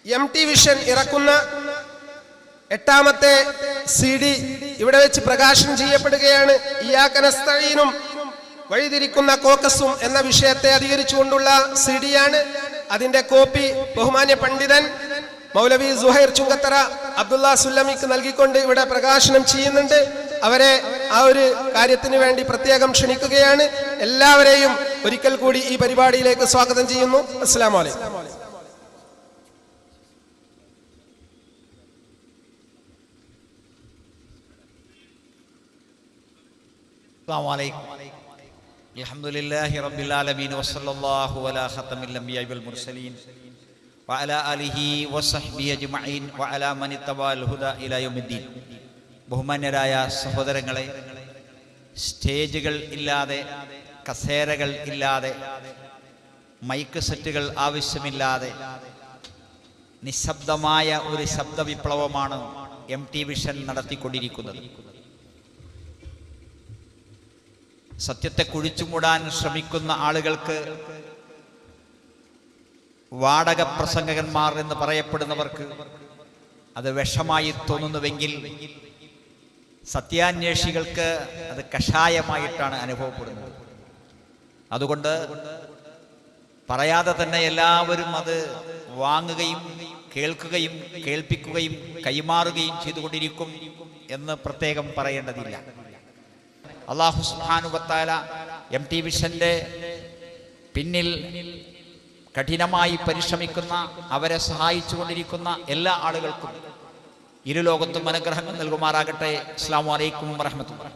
MT vision ഇറക്കുന്ന 8ാമത്തെ CD ഇവിടെ വെച്ച് പ്രകാശനം ചെയ്യപ്പെടുകയാണ്. ഇയ്യാക നസ്തഈനും വഴിതിരിക്കുന്ന കോക്കസും എന്ന വിഷയത്തെ അധികരിച്ചുകൊണ്ടുള്ള CD-യാണ്. അതിന്റെ കോപ്പി ബഹുമാന്യ പണ്ഡിതൻ മൗലവി സുഹൈർ ചുങ്കത്തറ അബ്ദുള്ള സുല്ലമിക്ക് നൽകിക്കൊണ്ട് ഇവിടെ പ്രകാശനം ചെയ്യുന്നുണ്ട്. അവരെ ആ ഒരു കാര്യത്തിന് വേണ്ടി പ്രത്യേകം ക്ഷണിക്കുകയാണ്. എല്ലാവരെയും ഒരിക്കൽ കൂടി ഈ പരിപാടിയിലേക്ക് സ്വാഗതം ചെയ്യുന്നു. അസ്സലാമു അലൈക്കും. അൽഹംദുലില്ലാഹി റബ്ബിൽ ആലമീൻ വസല്ലല്ലാഹു അലാ ഖതമിൽ അംബിയാഇ വൽ മുർസലീൻ വഅലാ ആലിഹി വസഹ്ബിഹി അജ്മഈൻ വഅലാ മൻ ഇത്തബഅൽ ഹുദാ ഇലാ യൗമിദ്ദീൻ. ബഹുമാന്യരായ സഹോദരങ്ങളെ, സ്റ്റേജുകൾ ഇല്ലാതെ, കസേരകൾ ഇല്ലാതെ, മൈക്ക് സെറ്റുകൾ ആവശ്യമില്ലാതെ നിശബ്ദമായ ഒരു ശബ്ദ വിപ്ലവമാണ് MT വിഷൻ നടത്തിക്കൊണ്ടിരിക്കുന്നത്. സത്യത്തെ കുഴിച്ചുമൂടാൻ ശ്രമിക്കുന്ന ആളുകൾക്ക്, വാടക പ്രസംഗകന്മാർ എന്ന് പറയപ്പെടുന്നവർക്ക് അത് വിഷമായി തോന്നുന്നുവെങ്കിൽ സത്യാന്വേഷികൾക്ക് അത് കഷായമായിട്ടാണ് അനുഭവപ്പെടുന്നത്. അതുകൊണ്ട് പറയാതെ തന്നെ എല്ലാവരും അത് വാങ്ങുകയും കേൾക്കുകയും കേൾപ്പിക്കുകയും കൈമാറുകയും ചെയ്തുകൊണ്ടിരിക്കും എന്ന് പ്രത്യേകം പറയേണ്ടതില്ല. അല്ലാഹു സുബ്ഹാനഹു വ തആല MT വിഷന്റെ പിന്നിൽ കഠിനമായി പരിശ്രമിക്കുന്ന, അവരെ സഹായിച്ചുകൊണ്ടിരിക്കുന്ന എല്ലാ ആളുകൾക്കും ഇരുലോകത്തും അനുഗ്രഹങ്ങൾ നൽകുമാറാകട്ടെ. അസ്സലാമു അലൈക്കും വറഹ്മത്തുള്ളാഹി.